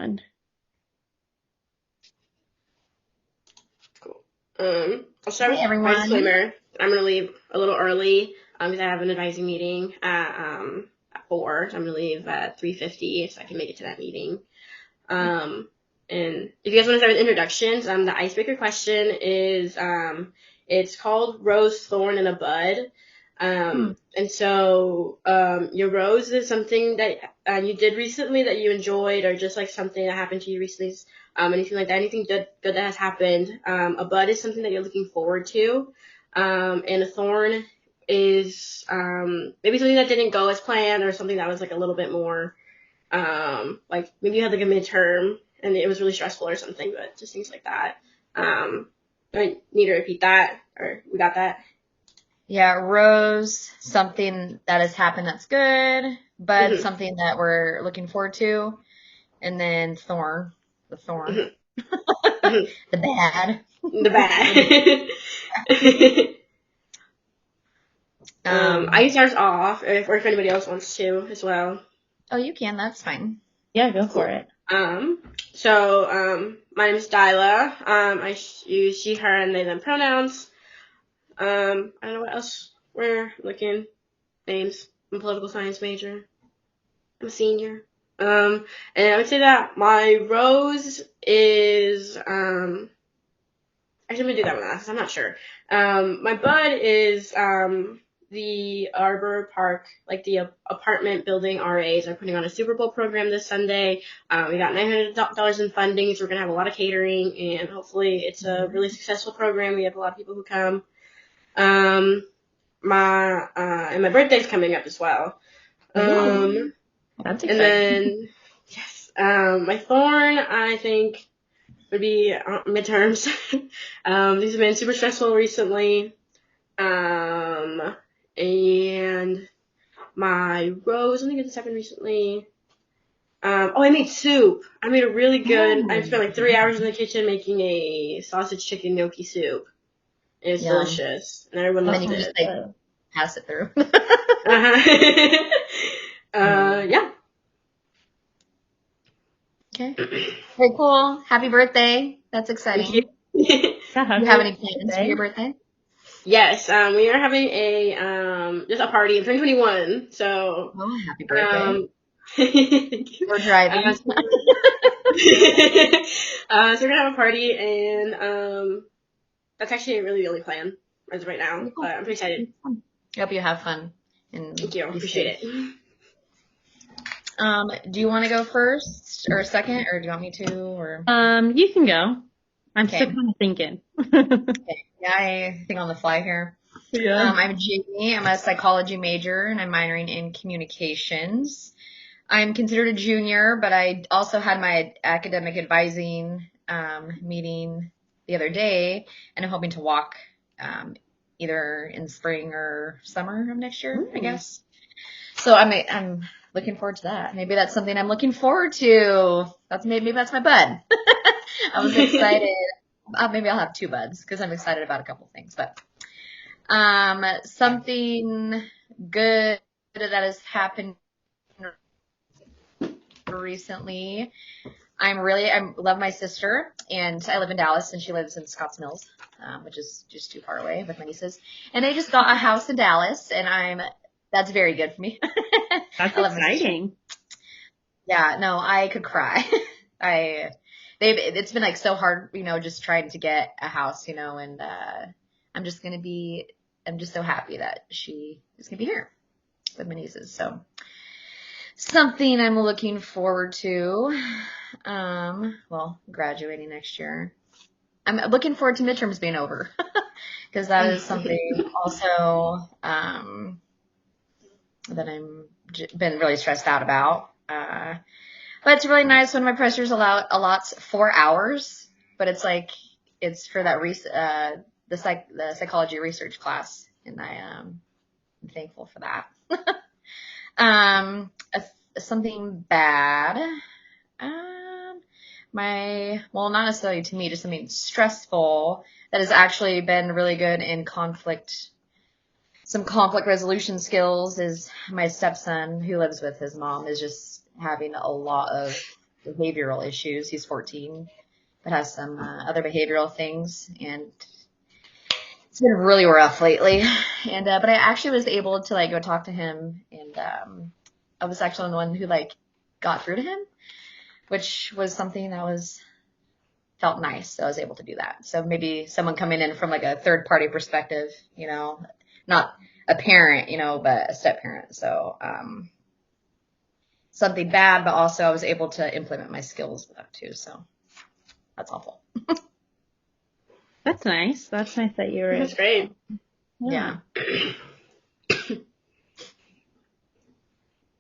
everyone. Cool. I'll start Hi, with my everyone. disclaimer. I'm going to leave a little early because I have an advising meeting at 4. So I'm going to leave at 3:50 so I can make it to that meeting. And if you guys want to start with introductions, the icebreaker question is it's called Rose, Thorn, and a Bud. And so your rose is something that you did recently that you enjoyed, or just like something that happened to you recently, anything like that, anything good that has happened. A bud is something that you're looking forward to, and a thorn is maybe something that didn't go as planned, or something that was like a little bit more like maybe you had like a midterm and it was really stressful or something, but just things like that. I need to repeat that, or we got that? Yeah, rose, something that has happened that's good, bud, Mm-hmm. something that we're looking forward to, and then thorn, the thorn, Mm-hmm. the bad. The bad. I can start us off, or if anybody else wants to as well. Oh, you can. That's fine. Yeah, go for Cool. it. My name is Dyla. I use she, her, and they, them pronouns. I don't know what else we're looking. Names. I'm a political science major. I'm a senior. And I would say that my rose is, actually I'm gonna do that one last. I'm not sure. My bud is, the Arbor Park, like the apartment building RAs are putting on a Super Bowl program this Sunday. We got $900 in funding, so we're gonna have a lot of catering, and hopefully it's a really successful program. We have a lot of people who come. And my birthday's coming up as well. That's And exciting. then, yes, my thorn, I think, would be midterms. These have been super stressful recently. And my rose, I think this happened recently. I made soup. I made a really good, I spent like 3 hours in the kitchen making a sausage chicken gnocchi soup. And it's Yum. delicious. And everyone And then loved you can it. just like pass it through. Yeah. Okay. Very cool. Happy birthday. That's exciting. Thank you. Yeah, Do you have any plans for your birthday? Yes, we are having just a party in 2021. So, Oh, happy birthday. thank you. We're driving. So we're gonna have a party, and that's actually really the only plan as of right now. But I'm pretty excited. I hope you have fun. And Thank you. Appreciate it. Do you want to go first or second, or do you want me to? Or You can go. I'm Okay. still kind of thinking. Okay. Yeah, I think on the fly here. Yeah. I'm Jamie. I'm a psychology major, and I'm minoring in communications. I'm considered a junior, but I also had my academic advising meeting the other day, and I'm hoping to walk either in spring or summer of next year, I guess. So I'm looking forward to that. Maybe that's something I'm looking forward to. Maybe that's my bud. I was excited. Maybe I'll have 2 buds because I'm excited about a couple things. But something good that has happened recently. I love my sister, and I live in Dallas, and she lives in Scotts Mills, which is just too far away with my nieces. And I just got a house in Dallas, and that's very good for me. That's I love my sister. exciting. Yeah, no, I could cry. It's been like so hard, just trying to get a house, and I'm just so happy that she is gonna be here with my nieces. So something I'm looking forward to. Graduating next year. I'm looking forward to midterms being over because that is something also that been really stressed out about. But it's really nice when my professors allots 4 hours, but it's for that the psychology research class, and I'm thankful for that. Something bad. Not necessarily to me, just something stressful that has actually been really good in some conflict resolution skills is my stepson, who lives with his mom, is just having a lot of behavioral issues. He's 14, but has some other behavioral things, and it's been really rough lately. And but I actually was able to like go talk to him, and I was actually the one who like got through to him, which was something that felt nice. So I was able to do that. So maybe someone coming in from like a third party perspective, not a parent, but a step parent. So something bad, but also I was able to implement my skills with that too. So that's awful. That's nice. That's nice that you were. That's great. Yeah.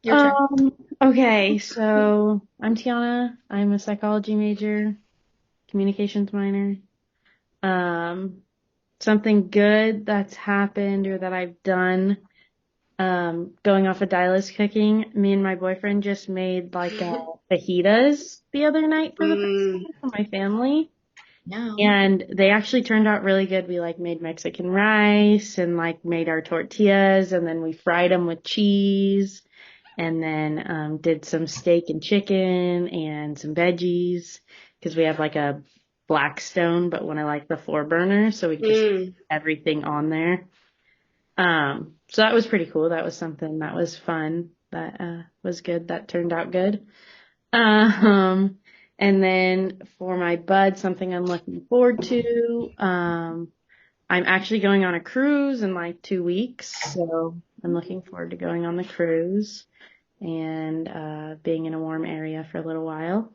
Your turn. Okay, so I'm Tiana. I'm a psychology major, communications minor. Something good that's happened or that I've done, going off of Dila's cooking, me and my boyfriend just made like fajitas the other night for the first time for my family. No. And they actually turned out really good. We like made Mexican rice and like made our tortillas, and then we fried them with cheese, and then did some steak and chicken and some veggies, because we have like a Blackstone, but when I like the 4-burner, so we just put everything on there. So that was pretty cool. That was something that was fun. That was good. That turned out good. And then for my bud, something I'm looking forward to, I'm actually going on a cruise in like 2 weeks, so I'm looking forward to going on the cruise and being in a warm area for a little while.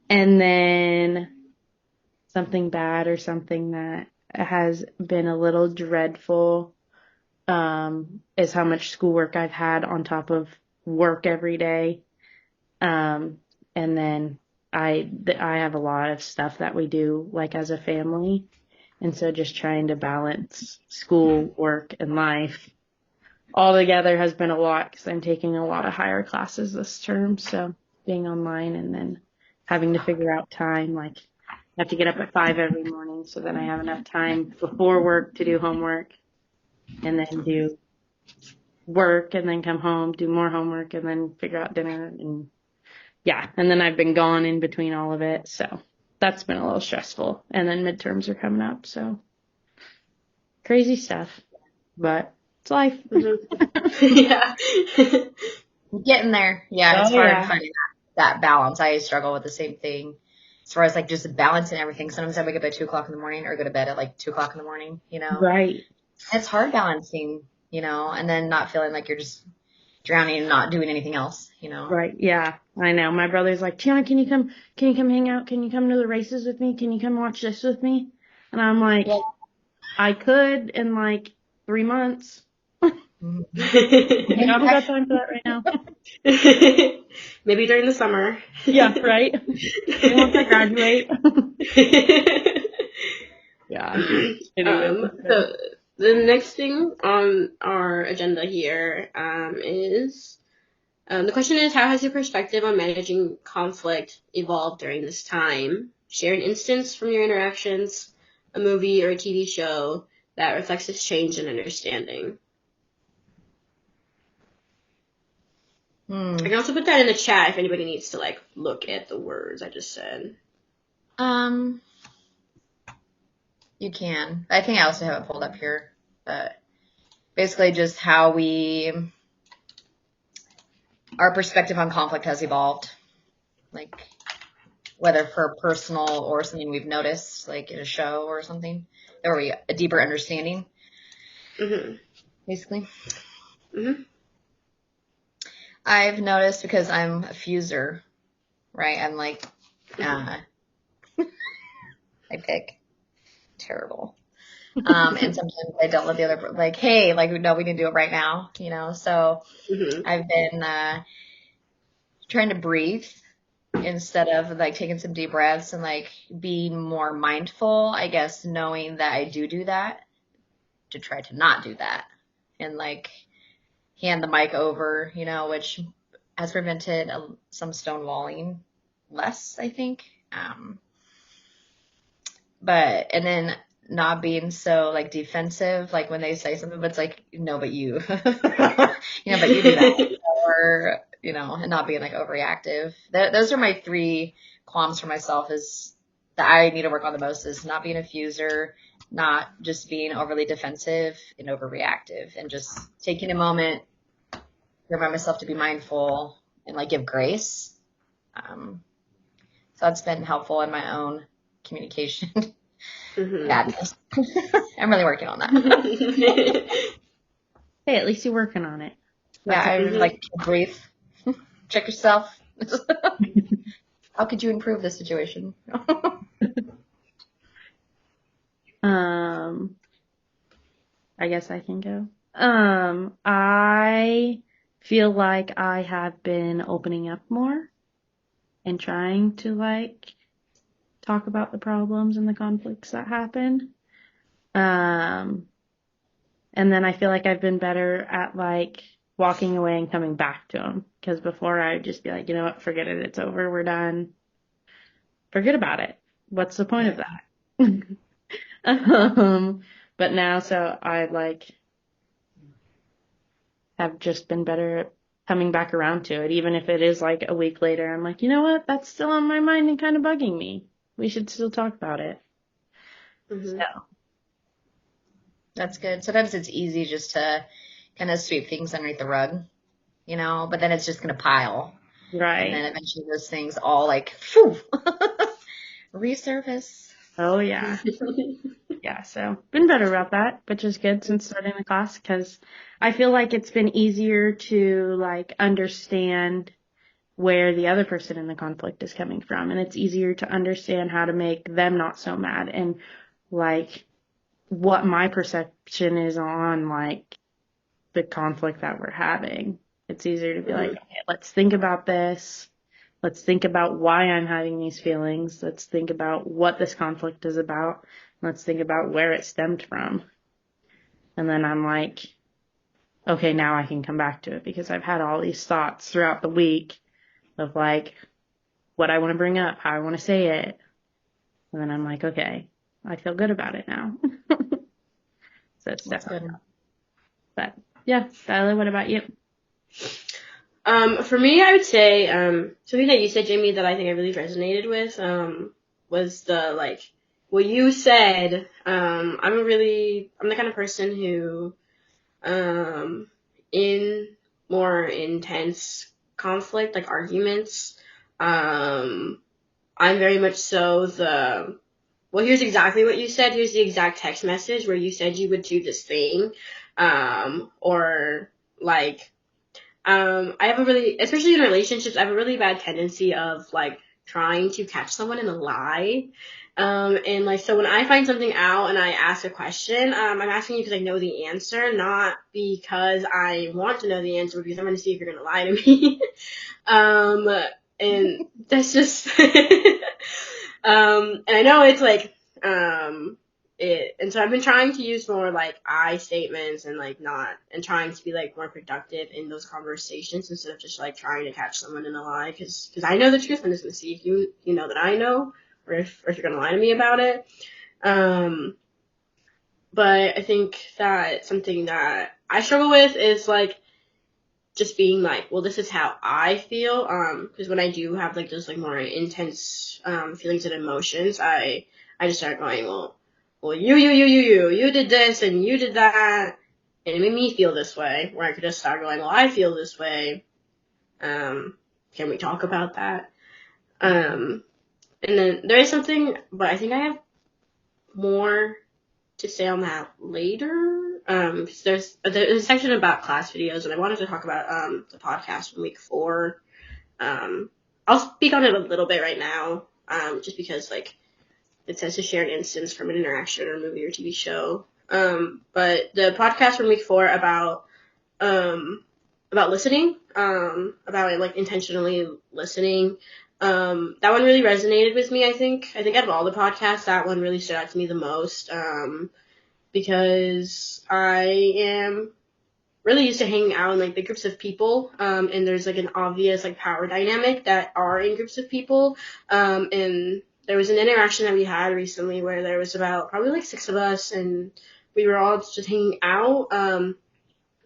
And then something bad or something that has been a little dreadful is how much schoolwork I've had on top of work every day. And then I have a lot of stuff that we do like as a family. And so just trying to balance school, work, and life all together has been a lot, because I'm taking a lot of higher classes this term. So being online and then having to figure out time, like I have to get up at 5 every morning, so then I have enough time before work to do homework, and then do work, and then come home, do more homework, and then figure out dinner. And yeah, and then I've been gone in between all of it, so that's been a little stressful. And then midterms are coming up, so crazy stuff, but it's life. Yeah. Getting there. Yeah, it's Oh, hard yeah. finding that balance. I struggle with the same thing as far as like just balancing everything. Sometimes I wake up at 2:00 in the morning or go to bed at like 2:00 in the morning, Right. It's hard balancing, and then not feeling like you're just drowning and not doing anything else, Right. Yeah, I know. My brother's like, Tiana, can you come hang out? Can you come to the races with me? Can you come watch this with me? And I'm like, Yeah. I could in like 3 months. Mhm. I haven't got time for that right now. Maybe during the summer. Yeah, right. Once I graduate. Yeah. So the next thing on our agenda here is the question is, how has your perspective on managing conflict evolved during this time? Share an instance from your interactions, a movie or a TV show that reflects this change in understanding. I can also put that in the chat if anybody needs to like look at the words I just said. You can. I think I also have it pulled up here, but basically just how our perspective on conflict has evolved, like whether for personal or something we've noticed, like in a show or something, or a deeper understanding, basically. I've noticed, because I'm a fuser, right? I'm like, I pick. Terrible. And sometimes I don't let the other, like, hey, like, no, we need to do it right now, so I've been trying to breathe instead of like taking some deep breaths and like be more mindful, I guess, knowing that I do that, to try to not do that and like hand the mic over, which has prevented some stonewalling less, I think. And then not being so like defensive, like when they say something, but it's like, no, but you, but you do that, or and not being like overreactive. Those are my 3 qualms for myself is that I need to work on the most is not being a fuser, not just being overly defensive and overreactive, and just taking a moment to remind myself to be mindful and like give grace. So that's been helpful in my own communication badness. I'm really working on that. Hey, at least you're working on it. Yeah, I like breathe. Check yourself. How could you improve this situation? I guess I can go. I feel like I have been opening up more and trying to like talk about the problems and the conflicts that happen. And then I feel like I've been better at like walking away and coming back to them. Because before I would just be like, you know what, forget it, it's over, we're done. Forget about it. What's the point of that? But now, so I like have just been better at coming back around to it. Even if it is like a week later, I'm like, you know what, that's still on my mind and kind of bugging me. We should still talk about it. So. That's good. Sometimes it's easy just to kind of sweep things underneath the rug, but then it's just going to pile. Right. And then eventually those things all like, phew, resurface. Oh, yeah. Yeah, so been better about that, which is good since starting the class because I feel like it's been easier to like understand where the other person in the conflict is coming from. And it's easier to understand how to make them not so mad and like what my perception is on like the conflict that we're having. It's easier to be like, okay, let's think about this. Let's think about why I'm having these feelings. Let's think about what this conflict is about. Let's think about where it stemmed from. And then I'm like, okay, now I can come back to it because I've had all these thoughts throughout the week of like what I want to bring up, how I want to say it. And then I'm like, okay, I feel good about it now. So it's definitely good. But yeah, Skylar, what about you? For me, I would say something that you said, Jamie, that I think I really resonated with was the like what you said. I'm the kind of person who in more intense conflict, like arguments, I'm very much so well, here's exactly what you said. Here's the exact text message where you said you would do this thing. Or like, I have especially in relationships, I have a really bad tendency of like trying to catch someone in a lie. And like, so when I find something out and I ask a question, I'm asking you because I know the answer, not because I want to know the answer, because I'm going to see if you're going to lie to me. And that's just, and I know it's like, and so I've been trying to use more like I statements and like and trying to be like more productive in those conversations instead of just like trying to catch someone in a lie, because I know the truth. I'm just gonna see if you know that I know, or if you're gonna lie to me about it. But I think that something that I struggle with is like just being like, well, this is how I feel. Because when I do have like those like more intense feelings and emotions, I just start going, well, you did this and you did that, and it made me feel this way. Where I could just start going, well, I feel this way. Can we talk about that? And then there is something, but I think I have more to say on that later. Because there's a section about class videos, and I wanted to talk about the podcast from week 4. I'll speak on it a little bit right now, just because like it says to share an instance from an interaction or movie or TV show. But the podcast from week 4 about listening, about like intentionally listening. That one really resonated with me. I think out of all the podcasts, that one really stood out to me the most. Because I am really used to hanging out in like big groups of people, and there's like an obvious like power dynamic that are in groups of people, and there was an interaction that we had recently where there was about probably like 6 of us, and we were all just hanging out,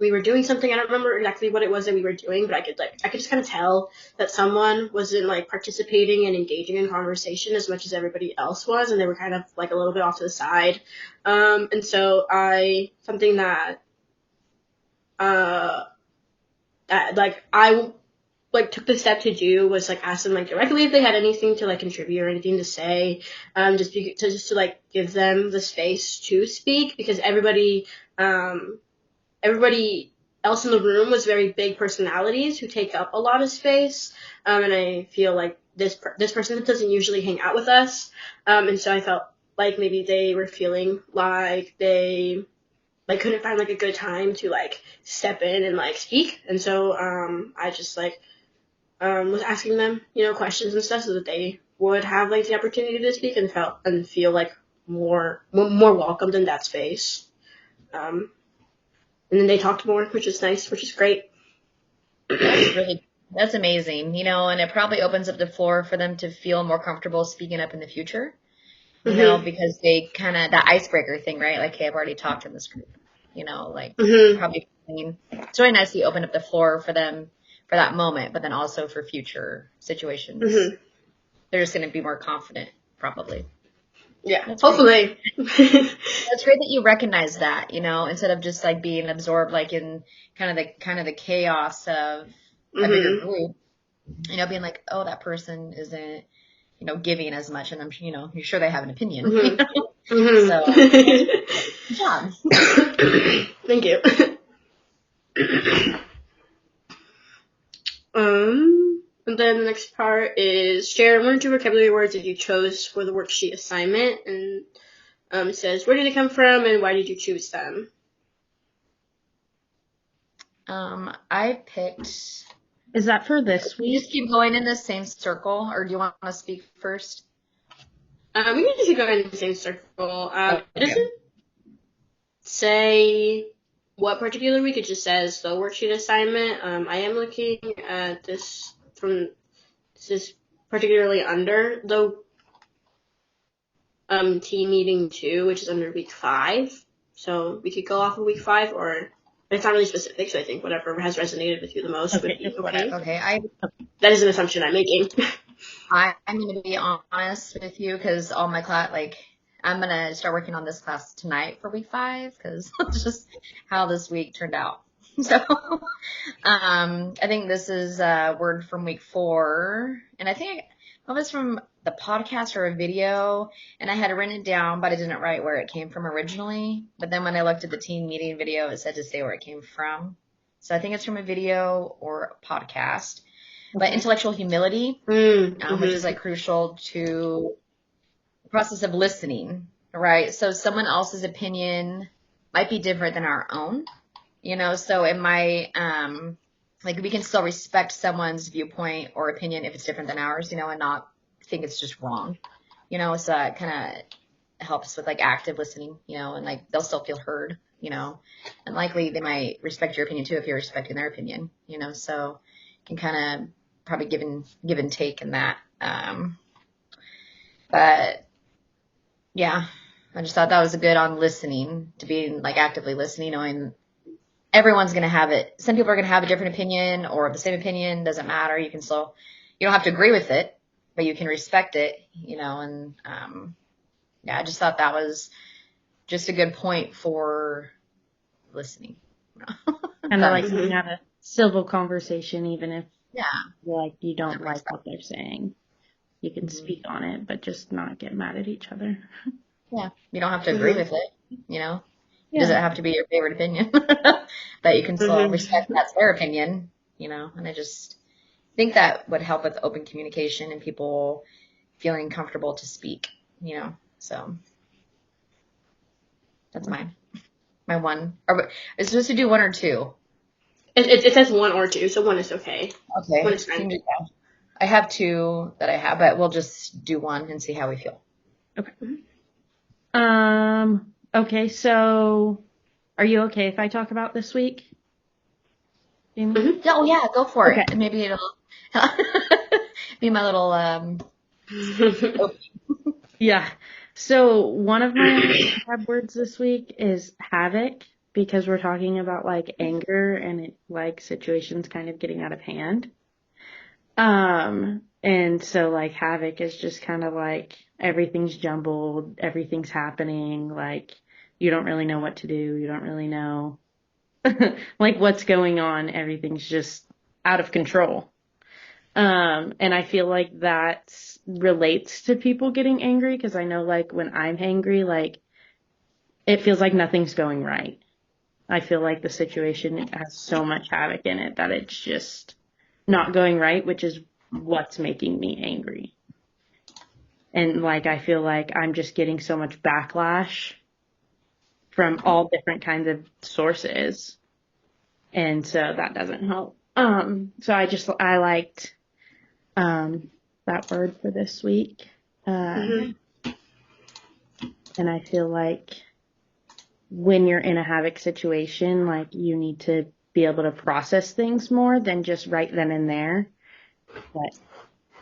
we were doing something. I don't remember exactly what it was that we were doing, but I could just kind of tell that someone wasn't like participating and engaging in conversation as much as everybody else was, and they were kind of like a little bit off to the side. And so something that I took the step to do was like ask them like directly if they had anything to like contribute or anything to say, just to like give them the space to speak, because everybody else in the room was very big personalities who take up a lot of space, and I feel like this person doesn't usually hang out with us, and so I felt like maybe they were feeling like they like couldn't find like a good time to like step in and like speak, and so I just like was asking them, questions and stuff so that they would have like the opportunity to speak and feel like more welcomed in that space. And then they talked more, which is nice, which is great. That's amazing, and it probably opens up the floor for them to feel more comfortable speaking up in the future, because they kind of, that icebreaker thing, right? Like, hey, I've already talked in this group, probably, it's really nice that you open up the floor for them for that moment, but then also for future situations. They're just going to be more confident, probably. Yeah, hopefully. It's great that you recognize that, instead of just like being absorbed like in kind of the chaos of a bigger group, being like, oh, that person isn't, giving as much, and I'm, you're sure they have an opinion. So, good job. Thank you. And then the next part is share 1 or 2 vocabulary words that you chose for the worksheet assignment, and it says, where did they come from and why did you choose them? I picked. Is that for this week? You just keep going in the same circle, or do you want to speak first? We can just keep going in the same circle. It doesn't say what particular week, it just says the worksheet assignment. I am looking at this is particularly under the team meeting 2, which is under week 5. So we could go off of week 5, or it's not really specific, so I think whatever has resonated with you the most would be okay. Okay, that is an assumption I'm making. I'm going to be honest with you, because all my class, I'm going to start working on this class tonight for week 5, because that's just how this week turned out. So, I think this is a word from week 4, and I think it was from the podcast or a video, and I had written it down, but I didn't write where it came from originally. But then when I looked at the team meeting video, it said to say where it came from. So I think it's from a video or a podcast. But intellectual humility, which is like crucial to the process of listening, right? So someone else's opinion might be different than our own. So it might, we can still respect someone's viewpoint or opinion if it's different than ours, and not think it's just wrong, so it kind of helps with like active listening, and like they'll still feel heard, and likely they might respect your opinion too if you're respecting their opinion, so you can kind of probably give and take in that. But yeah, I just thought that was a good on listening, to be like actively listening, knowing everyone's going to have it. Some people are going to have a different opinion or the same opinion. Doesn't matter. You don't have to agree with it, but you can respect it, and, I just thought that was just a good point for listening. And I like to have a civil conversation, even if you don't like what they're saying. You can speak on it, but just not get mad at each other. Yeah. You don't have to agree with it, It doesn't have to be your favorite opinion, but you can still respect that's their opinion, and I just think that would help with open communication and people feeling comfortable to speak, so that's my one. Is it supposed to do 1 or 2? It says 1 or 2, so 1 is okay. Okay. 1 is fine. I have 2 that I have, but we'll just do 1 and see how we feel. Okay. Okay, so are you okay if I talk about this week? Oh yeah, go for it. Maybe it'll be my little Yeah. So one of my tab words this week is havoc. because we're talking about like anger and it, like situations kind of getting out of hand. And so like havoc is just kind of like everything's jumbled, everything's happening, like you don't really know what to do, you don't really know like what's going on, everything's just out of control. And I feel like that relates to people getting angry because I know like when I'm angry, like it feels like nothing's going right. I feel like the situation has so much havoc in it that it's just not going right, which is what's making me angry. And like I feel like I'm just getting so much backlash from all different kinds of sources. And so that doesn't help. So I liked that word for this week. And I feel like when you're in a havoc situation, like you need to be able to process things more than just right then and there. But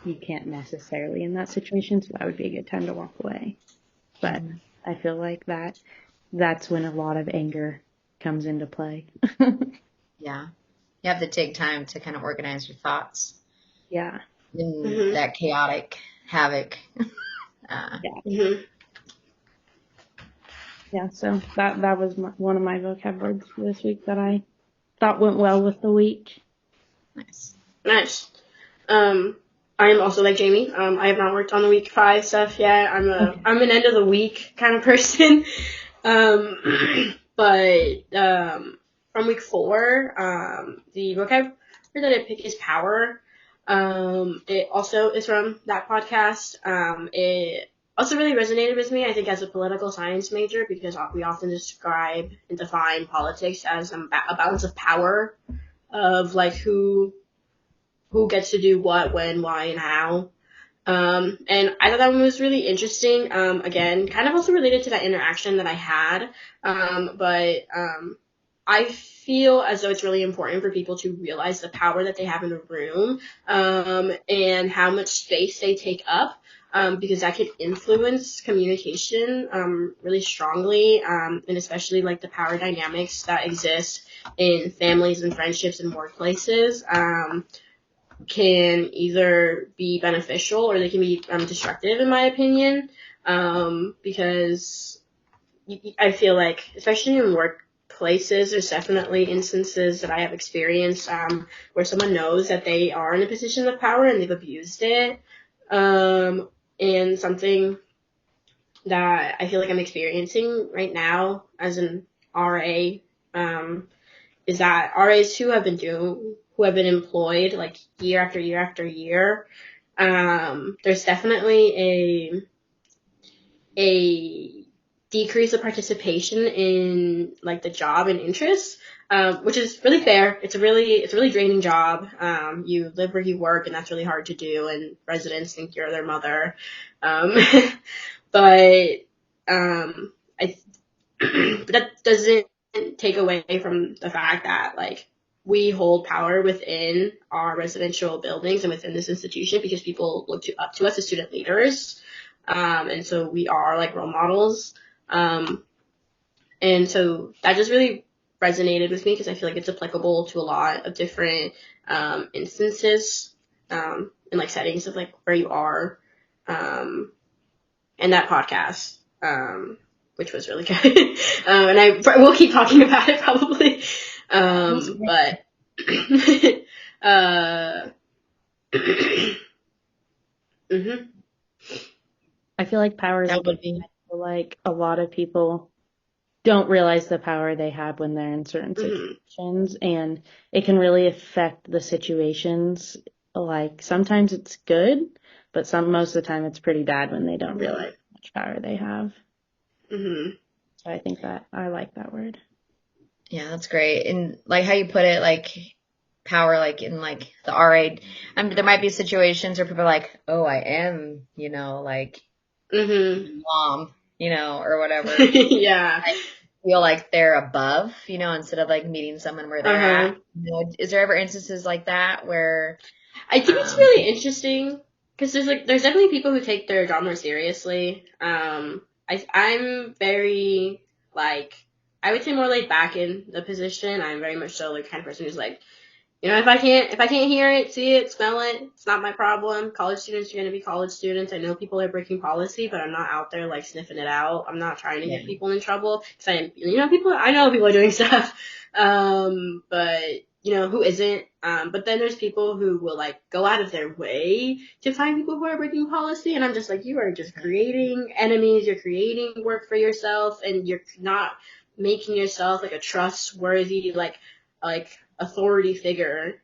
you can't necessarily in that situation, so that would be a good time to walk away. But I feel like that's when a lot of anger comes into play. Yeah. You have to take time to kind of organize your thoughts Yeah. in that chaotic havoc. Yeah, so that was one of my vocab words for this week that I thought went well with the week. Nice. I am also like Jamie. I have not worked on the week 5 stuff yet. I'm an end of the week kind of person. But from week 4, the vocab word that I pick is power. It also is from that podcast. It also really resonated with me, I think, as a political science major, because we often describe and define politics as a balance of power, of like who gets to do what, when, why, and how. And I thought that one was really interesting. Again, kind of also related to that interaction that I had. But I feel as though it's really important for people to realize the power that they have in a room, and how much space they take up. Because that could influence communication really strongly, and especially like the power dynamics that exist in families and friendships and workplaces can either be beneficial or they can be destructive, in my opinion, because I feel like, especially in workplaces, there's definitely instances that I have experienced where someone knows that they are in a position of power and they've abused it. And something that I feel like I'm experiencing right now as an RA is that RAs who have been employed like year after year after year, there's definitely a decrease of participation in like the job and interests, which is really fair. It's a really draining job. You live where you work, and that's really hard to do, and residents think you're their mother. But but that doesn't take away from the fact that like we hold power within our residential buildings and within this institution because people look up to us as student leaders, and so we are like role models, and so that just really resonated with me because I feel like it's applicable to a lot of different instances and like settings of like where you are, and that podcast, which was really good. And I will keep talking about it probably. But I feel like power is like a lot of people don't realize the power they have when they're in certain situations, and it can really affect the situations. Like sometimes it's good, but most of the time it's pretty bad when they don't realize how much power they have. So I think that I like that word. Yeah, that's great. And like how you put it, like power, like in like the RA, there might be situations where people are like, oh, I am, like mom, or whatever. Yeah. I feel like they're above, instead of like meeting someone where they're at. Is there ever instances like that where? I think it's really interesting because there's definitely people who take their job more seriously. I'm very like I would say more laid back in the position. I'm very much so like kind of person who's like, you know, if I can't hear it, see it, smell it, it's not my problem. College students are going to be college students. I know people are breaking policy, but I'm not out there like sniffing it out. I'm not trying to get people in trouble because I know people are doing stuff. But you know, who isn't? But then there's people who will like go out of their way to find people who are breaking policy. And I'm just like, you are just creating enemies. You're creating work for yourself, and you're not making yourself like a trustworthy, like authority figure.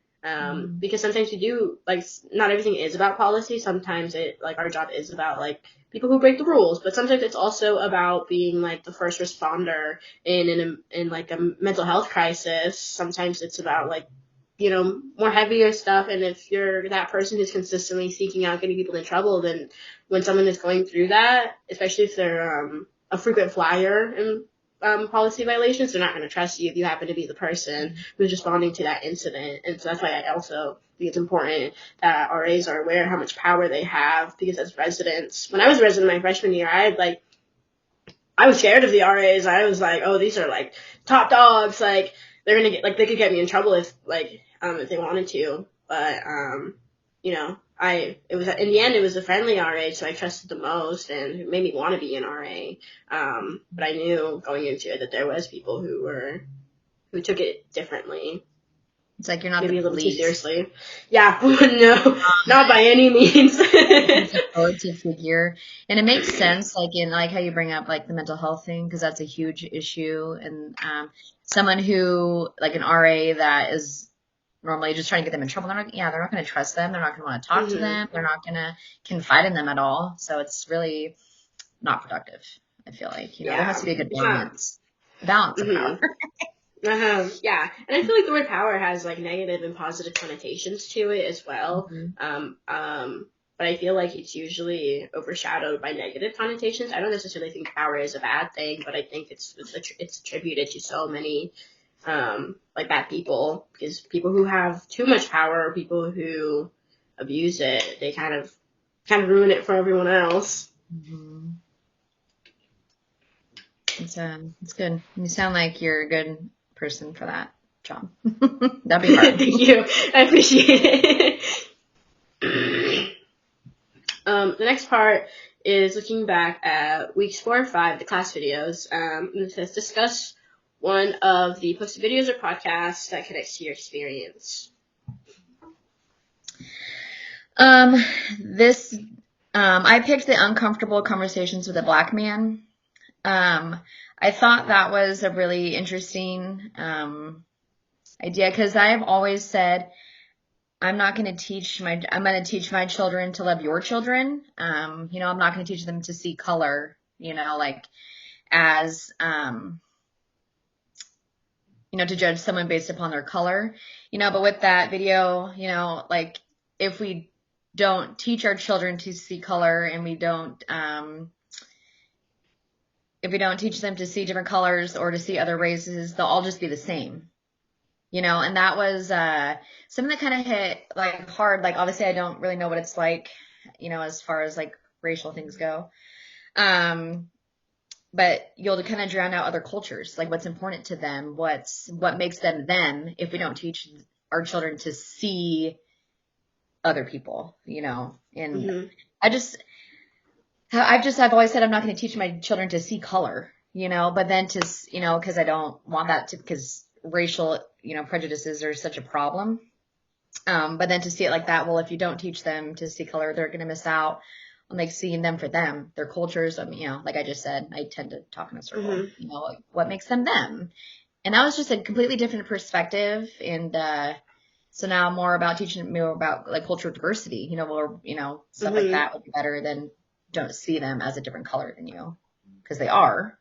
Because sometimes you do, like, not everything is about policy. Sometimes our job is about, like, people who break the rules. But sometimes it's also about being, like, the first responder in like, a mental health crisis. Sometimes it's about, like, you know, more heavier stuff. And if you're that person who's consistently seeking out getting people in trouble, then when someone is going through that, especially if they're a frequent flyer in policy violations, they're not going to trust you if you happen to be the person who's responding to that incident. And so that's why I also think it's important that RAs are aware of how much power they have, because as residents, when I was a resident my freshman year, I was scared of the RAs. I was like, oh, these are like top dogs. Like they're going to they could get me in trouble if they wanted to. But, you know, in the end, it was a friendly RA, so I trusted the most, and it made me want to be an RA. But I knew going into it that there was people who took it differently. It's like you're not maybe the a little too police. seriously. Yeah, no, not by any means. It's an authority figure, and it makes sense, like in like how you bring up like the mental health thing, because that's a huge issue, and someone who like an RA that is normally just trying to get them in trouble, they're not going to trust them. They're not going to want to talk to them. They're not going to confide in them at all. So it's really not productive. I feel like, there has to be a good balance of power. Yeah, and I feel like the word power has like negative and positive connotations to it as well. But I feel like it's usually overshadowed by negative connotations. I don't necessarily think power is a bad thing, but I think it's attributed to so many like bad people, because people who have too much power, or people who abuse it, they kind of ruin it for everyone else. It's good. You sound like you're a good person for that job. That'd be hard. Thank you. I appreciate it. The next part is looking back at weeks 4 and 5, the class videos. Let's discuss one of the posted videos or podcasts that connects to your experience. I picked the Uncomfortable Conversations with a Black Man. I thought that was a really interesting idea, because I have always said I'm going to teach my children to love your children. I'm not going to teach them to see color, as to judge someone based upon their color, but with that video, if we don't teach our children to see color, and if we don't teach them to see different colors or to see other races, they'll all just be the same, and that was something that kind of hit like hard. Like, obviously I don't really know what it's like, as far as like racial things go. But you'll kind of drown out other cultures, like what's important to them, what makes them them, if we don't teach our children to see other people, and I've always said I'm not going to teach my children to see color, but then because I don't want that because racial, prejudices are such a problem. But then to see it like that, well, if you don't teach them to see color, they're going to miss out on like seeing them for them, their cultures. Like I just said, I tend to talk in a circle, like what makes them them. And that was just a completely different perspective. And, so now more about teaching more about like cultural diversity, or, stuff like that would be better than don't see them as a different color than you, because they are,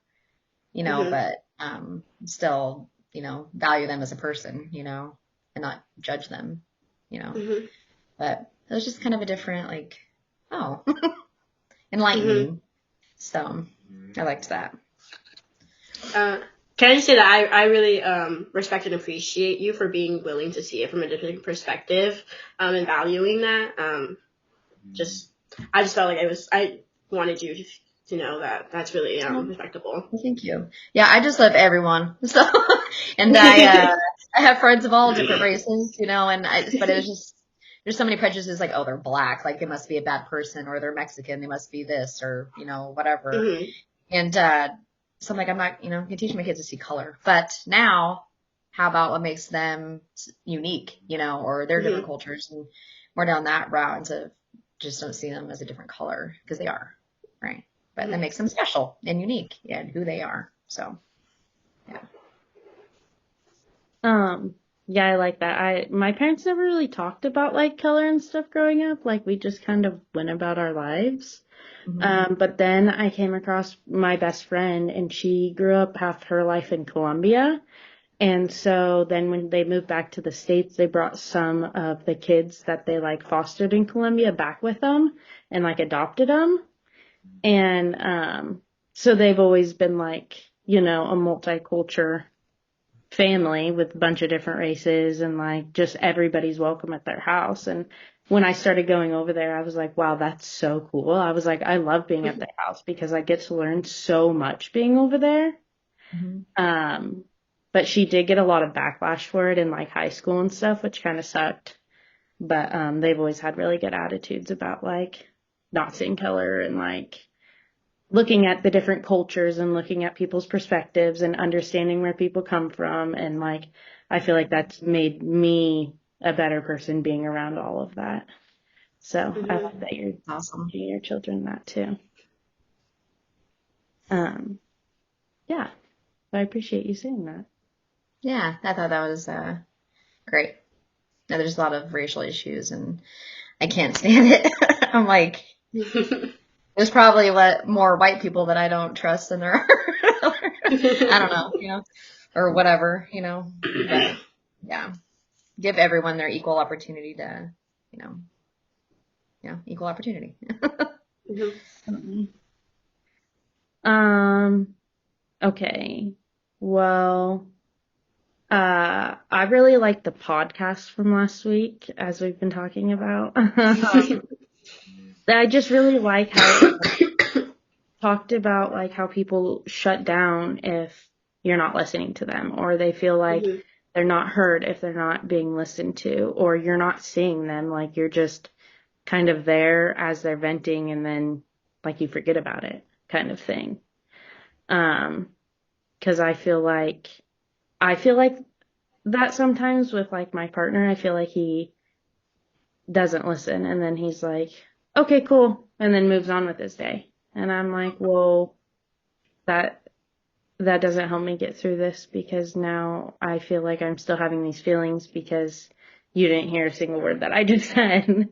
but, still, value them as a person, and not judge them, but it was just kind of a different, like, enlightening. So I liked that. Can I just say that I really respect and appreciate you for being willing to see it from a different perspective, and valuing that. I just felt like I wanted you to know that that's really respectable. Thank you. Yeah, I just love everyone. So, and I have friends of all different races, you know, but it was just, there's so many prejudices like, oh, they're black, like they must be a bad person, or they're Mexican, they must be this, or, you know, whatever. Mm-hmm. And, so I'm like, I'm not, you know, gonna teach my kids to see color. But now, how about what makes them unique, you know, or their different cultures, and more down that route, instead of just don't see them as a different color, because they are, right? But that makes them special and unique and who they are. So, yeah. Yeah, I like that. My parents never really talked about like color and stuff growing up. Like we just kind of went about our lives. But then I came across my best friend, and she grew up half her life in Colombia. And so then when they moved back to the States, they brought some of the kids that they like fostered in Colombia back with them and like adopted them. And so they've always been like, you know, a multicultural family with a bunch of different races, and like just everybody's welcome at their house. And when I started going over there, I was like, wow, that's so cool. I was like, I love being at their house because I get to learn so much being over there. But she did get a lot of backlash for it in like high school and stuff, which kind of sucked. But they've always had really good attitudes about like not seeing color and like looking at the different cultures and looking at people's perspectives and understanding where people come from. And like, I feel like that's made me a better person being around all of that. So I like that you're Awesome. teaching your children that too. Yeah. So I appreciate you saying that. Yeah, I thought that was great. Now, there's a lot of racial issues, and I can't stand it. I'm like, there's probably more white people that I don't trust than there are. I don't know, you know, or whatever, you know. But yeah, give everyone their equal opportunity to, you know, equal opportunity. Okay. Well, I really liked the podcast from last week, as we've been talking about. I just really like how it talked about like how people shut down if you're not listening to them, or they feel like they're not heard if they're not being listened to, or you're not seeing them, like you're just kind of there as they're venting and then like you forget about it kind of thing. 'Cause I feel like that sometimes with like my partner. I feel like he doesn't listen, and then he's like, okay, cool, and then moves on with his day. And I'm like, well, that doesn't help me get through this, because now I feel like I'm still having these feelings because you didn't hear a single word that I just said.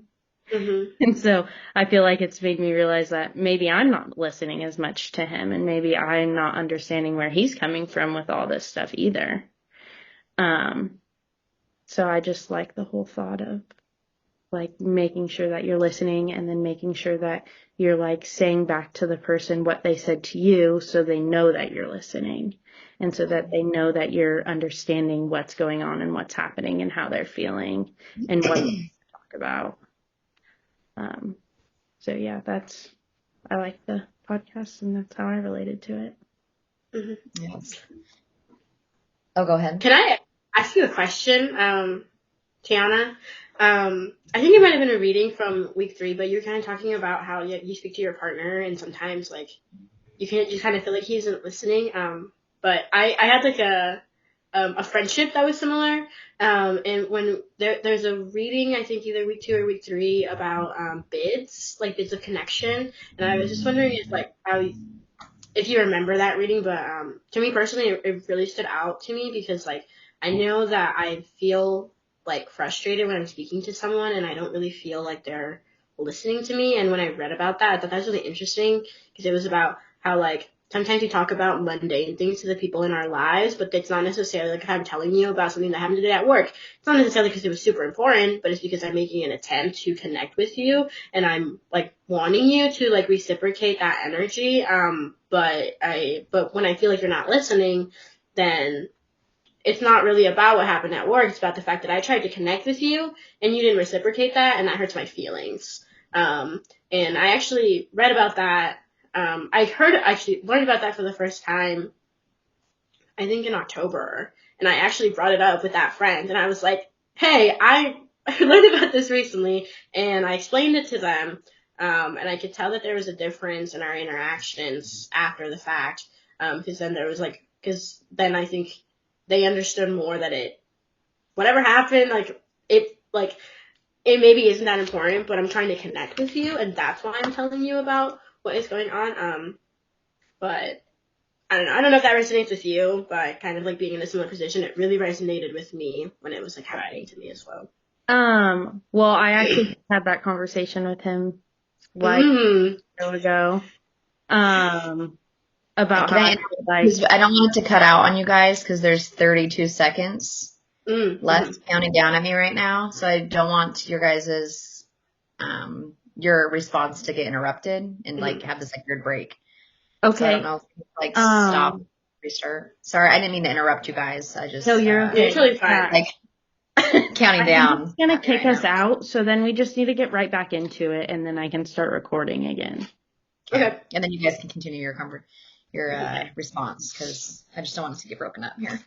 And so I feel like it's made me realize that maybe I'm not listening as much to him, and maybe I'm not understanding where he's coming from with all this stuff either. So I just like the whole thought of like making sure that you're listening, and then making sure that you're like saying back to the person what they said to you, so they know that you're listening, and so that they know that you're understanding what's going on and what's happening and how they're feeling and what to talk about. So yeah, I like the podcast, and that's how I related to it. Yes. Oh, go ahead. Can I ask you a question, Tiana? I think it might have been a reading from week 3, but you're kind of talking about how you speak to your partner, and sometimes like you kind of feel like he isn't listening. But I had like a friendship that was similar. And when there's a reading, I think either week 2 or week 3, about bids, like bids of connection. And I was just wondering if you remember that reading, but to me personally, it really stood out to me, because like I know that I feel like frustrated when I'm speaking to someone, and I don't really feel like they're listening to me. And when I read about that, I thought that was really interesting, because it was about how like sometimes we talk about mundane things to the people in our lives, but it's not necessarily like if I'm telling you about something that happened today at work, it's not necessarily because it was super important, but it's because I'm making an attempt to connect with you, and I'm like wanting you to like reciprocate that energy. But when I feel like you're not listening, then it's not really about what happened at work. It's about the fact that I tried to connect with you and you didn't reciprocate that, and that hurts my feelings. And I actually read about that learned about that for the first time, I think in October, and I actually brought it up with that friend, and I was like, hey, I learned about this recently, and I explained it to them, and I could tell that there was a difference in our interactions after the fact, because then I think they understood more that whatever happened, it maybe isn't that important, but I'm trying to connect with you, and that's why I'm telling you about what is going on, but I don't know. I don't know if that resonates with you, but kind of like being in a similar position, it really resonated with me when it was like happening to me as well. Well, I actually had that conversation with him like a year ago. About how I don't want it to cut out on you guys because there's 32 seconds left counting down at me right now. So I don't want your guys's, your response to get interrupted and like have this like weird break. Okay. So I don't know if you, like stop, restart. Sorry, I didn't mean to interrupt you guys. I just No, you're totally fine. Like counting down. It's gonna kick us out, so then we just need to get right back into it, and then I can start recording again. Okay. And then you guys can continue your response because I just don't want it to get broken up here.